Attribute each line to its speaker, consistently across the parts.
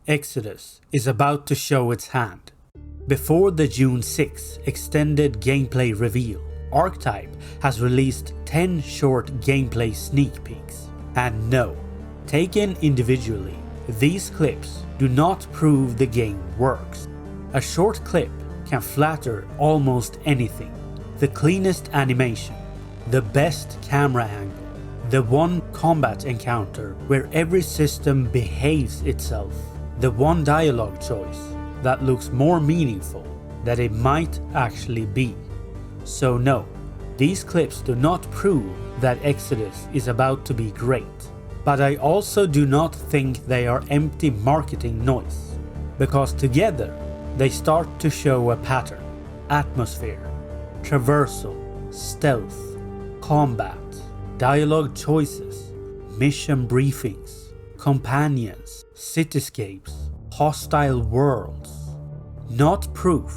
Speaker 1: Exodus is about to show its hand. Before the June 6 extended gameplay reveal, Archetype has released 10 short gameplay sneak peeks. And no, taken individually, these clips do not prove the game works. A short clip can flatter almost anything. The cleanest animation, the best camera angle, the one combat encounter where every system behaves itself, the one dialogue choice that looks more meaningful than it might actually be. So no, these clips do not prove that Exodus is about to be great. But I also do not think they are empty marketing noise, because together they start to show a pattern: atmosphere, traversal, stealth, combat, dialogue choices, mission briefings, companions, cityscapes, hostile worlds. Not proof,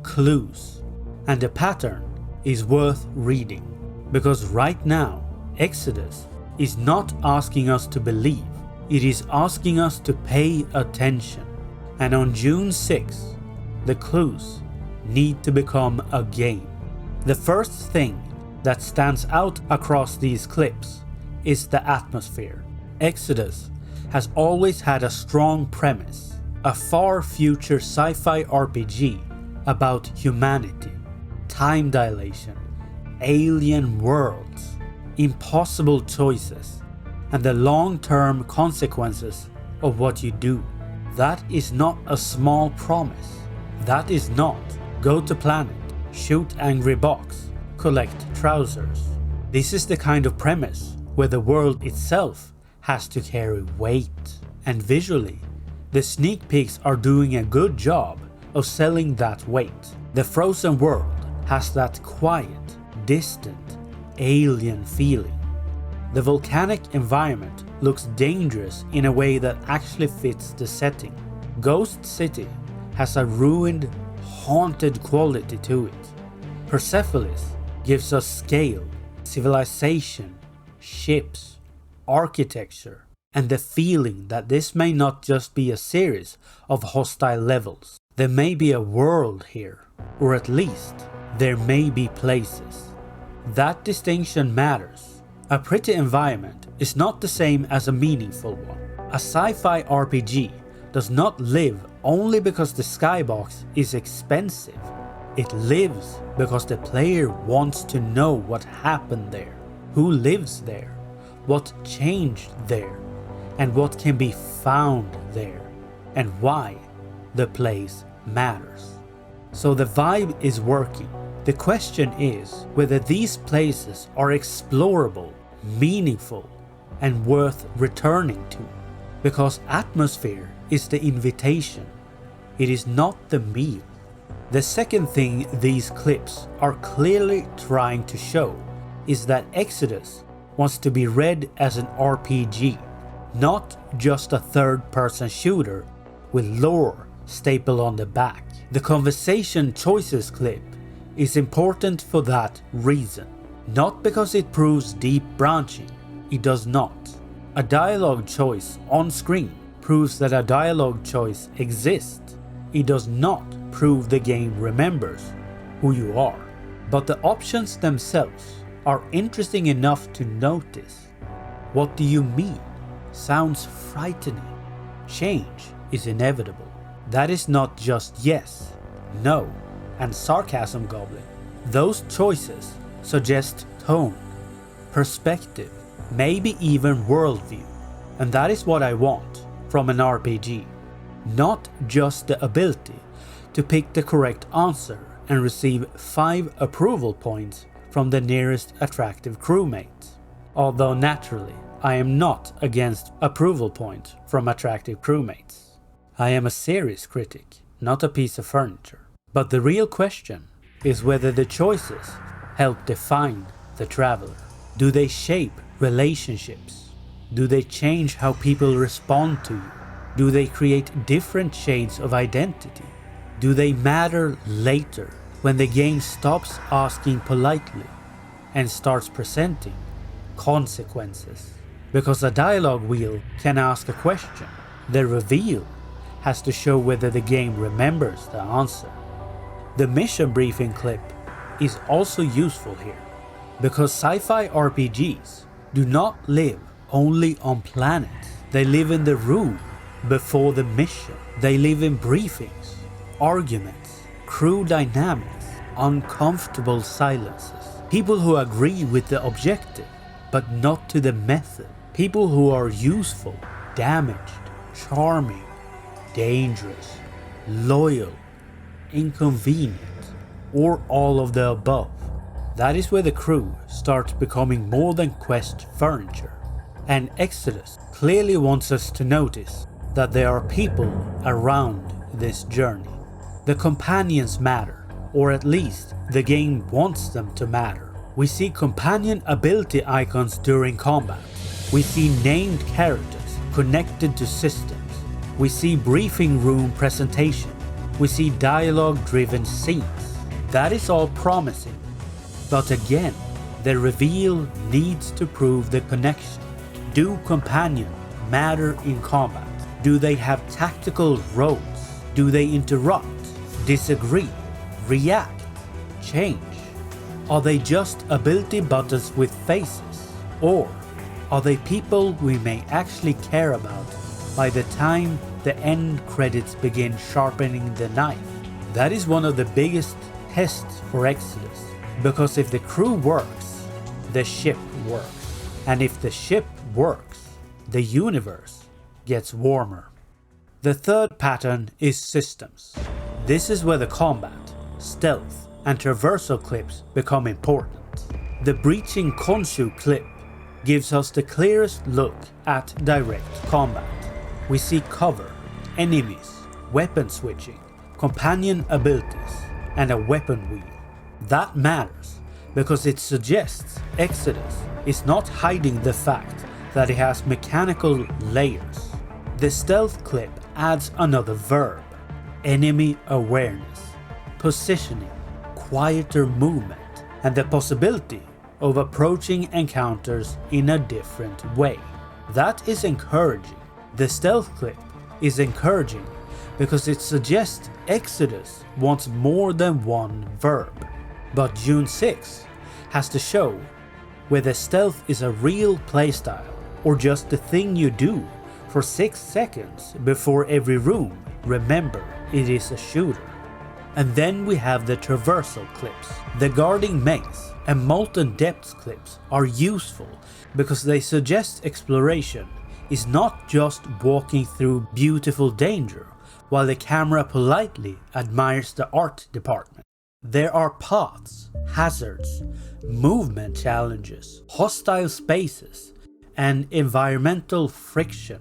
Speaker 1: clues. And the pattern is worth reading, because right now Exodus is not asking us to believe, it is asking us to pay attention. And on June 6, the clues need to become a game. The first thing that stands out across these clips is the atmosphere. Exodus has always had a strong premise, a far future sci-fi RPG about humanity, time dilation, alien worlds, impossible choices, and the long-term consequences of what you do. That is not a small promise. That is not go to planet, shoot angry box, collect trousers. This is the kind of premise where the world itself has to carry weight. And visually, the sneak peeks are doing a good job of selling that weight. The frozen world has that quiet, distant, alien feeling. The volcanic environment looks dangerous in a way that actually fits the setting. Ghost City has a ruined, haunted quality to it. Persepolis gives us scale, civilization, ships, architecture, and the feeling that this may not just be a series of hostile levels. There may be a world here, or at least there may be places. That distinction matters. A pretty environment is not the same as a meaningful one. A sci-fi RPG does not live only because the skybox is expensive. It lives because the player wants to know what happened there, who lives there, what changed there, and what can be found there, and why the place matters. So the vibe is working. The question is whether these places are explorable, meaningful, and worth returning to. Because atmosphere is the invitation, it is not the meal. The second thing these clips are clearly trying to show is that Exodus wants to be read as an RPG, not just a third-person shooter with lore stapled on the back. The conversation choices clip is important for that reason. Not because it proves deep branching, it does not. A dialogue choice on screen proves that a dialogue choice exists. It does not prove the game remembers who you are. But the options themselves are interesting enough to notice. What do you mean? Sounds frightening. Change is inevitable. That is not just yes, no, and sarcasm goblin. Those choices suggest tone, perspective, maybe even worldview. And that is what I want from an RPG. Not just the ability to pick the correct answer and receive 5 approval points from the nearest attractive crewmate. Although naturally, I am not against approval points from attractive crewmates. I am a serious critic, not a piece of furniture. But the real question is whether the choices help define the traveler. Do they shape relationships? Do they change how people respond to you? Do they create different shades of identity? Do they matter later when the game stops asking politely and starts presenting consequences? Because a dialogue wheel can ask a question. The reveal has to show whether the game remembers the answer. The mission briefing clip is also useful here, because sci-fi RPGs do not live only on planets. They live in the room before the mission. They live in briefings, arguments, crew dynamics, uncomfortable silences. People who agree with the objective, but not to the method. People who are useful, damaged, charming, dangerous, loyal, inconvenient, or all of the above. That is where the crew starts becoming more than quest furniture. And Exodus clearly wants us to notice that there are people around this journey. The companions matter, or at least the game wants them to matter. We see companion ability icons during combat. We see named characters connected to systems. We see briefing room presentation. We see dialogue-driven scenes. That is all promising. But again, the reveal needs to prove the connection. Do companions matter in combat? Do they have tactical roles? Do they interrupt, disagree, react, change? Are they just ability buttons with faces? Or are they people we may actually care about by the time the end credits begin sharpening the knife? That is one of the biggest tests for Exodus, because if the crew works, the ship works. And if the ship works, the universe gets warmer. The third pattern is systems. This is where the combat, stealth, and traversal clips become important. The breaching Khonshu clip gives us the clearest look at direct combat. We see cover, enemies, weapon switching, companion abilities, and a weapon wheel. That matters because it suggests Exodus is not hiding the fact that it has mechanical layers. The stealth clip adds another verb, enemy awareness, positioning, quieter movement, and the possibility of approaching encounters in a different way. That is encouraging. The stealth clip is encouraging because it suggests Exodus wants more than one verb. But June 6 has to show whether stealth is a real playstyle or just the thing you do for 6 seconds before every room. Remember, it is a shooter. And then we have the traversal clips. The guarding maze and molten depths clips are useful because they suggest exploration is not just walking through beautiful danger while the camera politely admires the art department. There are paths, hazards, movement challenges, hostile spaces, and environmental friction.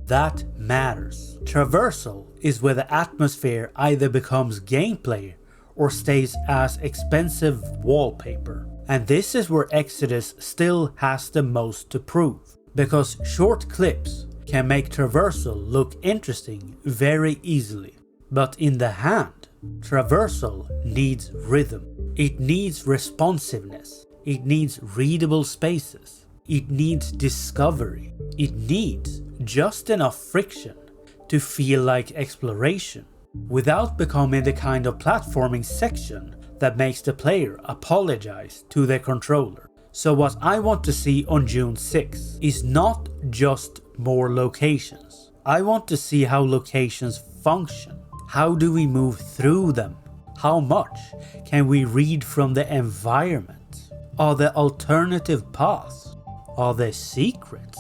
Speaker 1: That matters. Traversal is where the atmosphere either becomes gameplay or stays as expensive wallpaper. And this is where Exodus still has the most to prove, because short clips can make traversal look interesting very easily. But in the hand, traversal needs rhythm. It needs responsiveness. It needs readable spaces. It needs discovery. It needs just enough friction to feel like exploration, without becoming the kind of platforming section that makes the player apologize to their controller. So what I want to see on June 6 is not just more locations. I want to see how locations function. How do we move through them? How much can we read from the environment? Are there alternative paths? Are there secrets?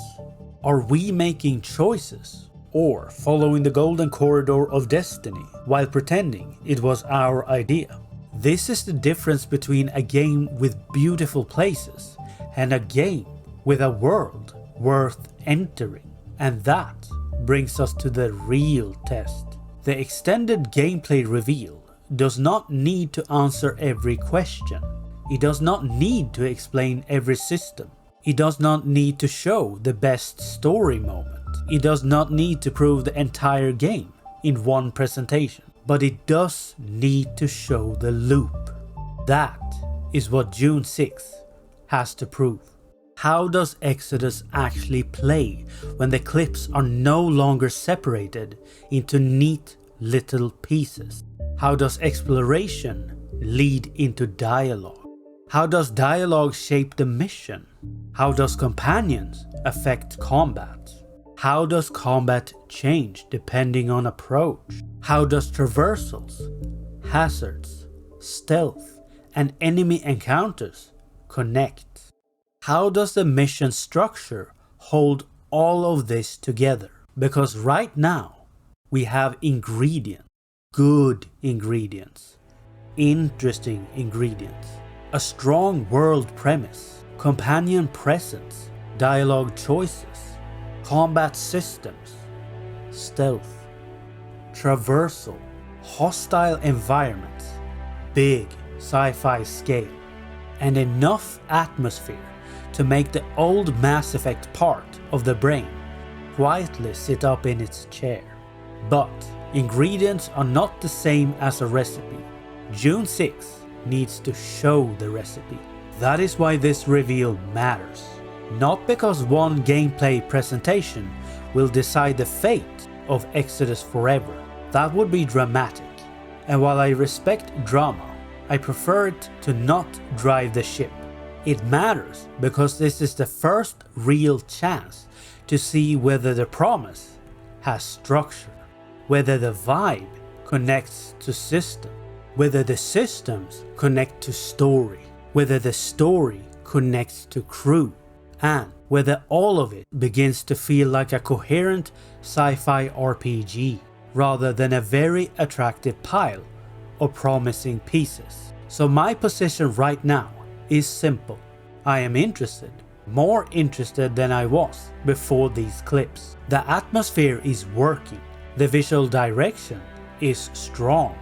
Speaker 1: Are we making choices or following the golden corridor of destiny while pretending it was our idea? This is the difference between a game with beautiful places and a game with a world worth entering. And that brings us to the real test. The extended gameplay reveal does not need to answer every question. It does not need to explain every system. It does not need to show the best story moment. It does not need to prove the entire game in one presentation. But it does need to show the loop. That is what June 6th has to prove. How does Exodus actually play when the clips are no longer separated into neat little pieces? How does exploration lead into dialogue? How does dialogue shape the mission? How does companions affect combat? How does combat change depending on approach? How does traversals, hazards, stealth, and enemy encounters connect? How does the mission structure hold all of this together? Because right now we have ingredients, good ingredients, interesting ingredients, a strong world premise, companion presence, dialogue choices, combat systems, stealth, traversal, hostile environments, big sci-fi scale, and enough atmosphere to make the old Mass Effect part of the brain quietly sit up in its chair. But ingredients are not the same as a recipe. June 6 needs to show the recipe. That is why this reveal matters. Not because one gameplay presentation will decide the fate of Exodus forever. That would be dramatic. And while I respect drama, I prefer it to not drive the ship. It matters because this is the first real chance to see whether the promise has structure, whether the vibe connects to system, whether the systems connect to story, whether the story connects to crew, and whether all of it begins to feel like a coherent sci-fi RPG rather than a very attractive pile of promising pieces. So my position right now is simple. I am interested, more interested than I was before these clips. The atmosphere is working, the visual direction is strong,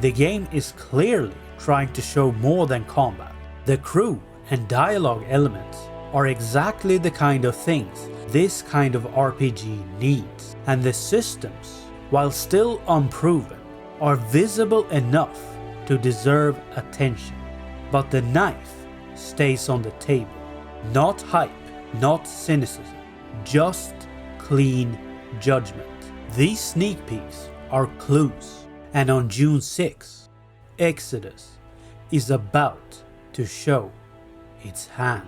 Speaker 1: the game is clearly trying to show more than combat. The crew and dialogue elements are exactly the kind of things this kind of RPG needs, and the systems, while still unproven, are visible enough to deserve attention. But the knife stays on the table. Not hype, not cynicism, just clean judgment. These sneak peeks are clues, and on June 6, Exodus is about to show its hand.